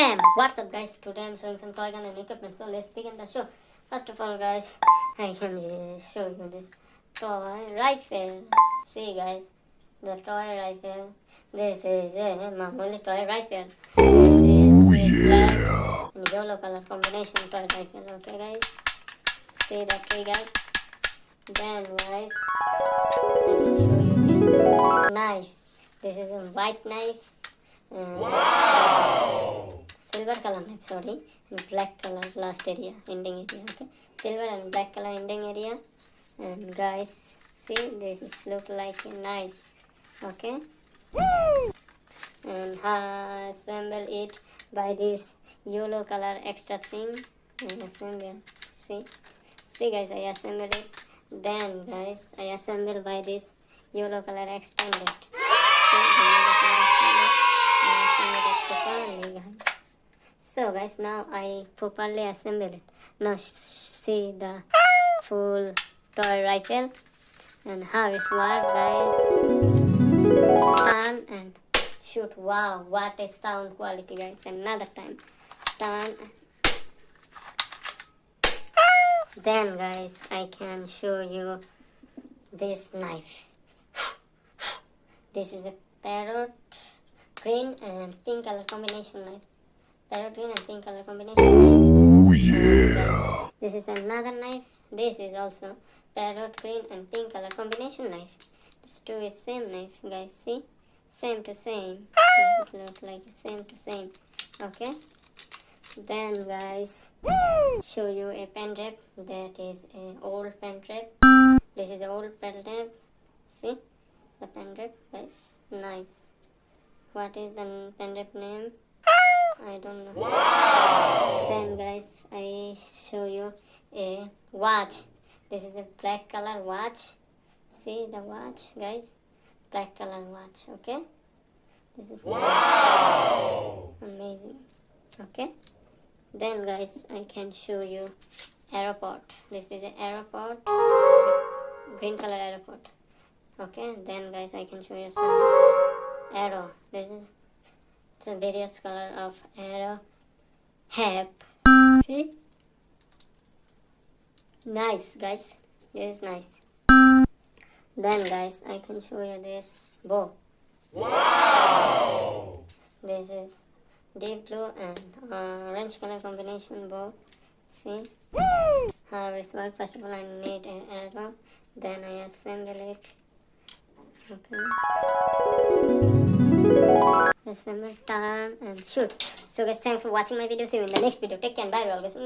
Bam! What's up guys? Today I'm showing some toy gun and equipment. So let's begin the show. First of all guys, I can show you this toy rifle. See guys, the toy rifle. This is a Mamuli toy rifle. This is black and yellow color combination toy rifle. Okay guys, see the trigger. Then guys, I can show you this knife. This is a white knife. Silver color knife, sorry, black color last area, ending area. Okay, silver and black color ending area. And guys, see, this is look like a nice. Okay, and assemble it by this yellow color extra string and assemble. See guys, I assembled it. Then guys, I assemble by this yellow color extended. So guys, now I properly assemble it. Now see the full toy rifle and how it works guys. Turn and shoot. Wow, what a sound quality guys. Another time. Turn. Then guys, I can show you this knife. This is a parrot green and pink color combination knife. Parrot green and pink color combination. Oh yeah. This is another knife. This is also parrot green and pink color combination knife. This two is same knife guys. See, same to same. This look like same to same. Okay. Then guys, show you a pen drive. That is an old pen drive. This is an old pen drive. See the pen drive guys. Nice. What is the pen drive name? I don't know. Wow. Then guys, I show you a watch. This is a black color watch. See the watch guys, black color watch. Okay, this is wow. Amazing. Okay, then guys, I can show you aeroport. This is an aeroport, green color aeroport. Okay, then guys, I can show you some arrow. This is the various color of arrow have. See, nice guys, this is nice. Then guys, I can show you this bow. Wow, this is deep blue and orange color combination bow. See how it works. First of all, I need an arrow, then I assemble it. Okay, assemble, turn and shoot. So guys, thanks for watching my video. See you in the next video. Take care and bye always.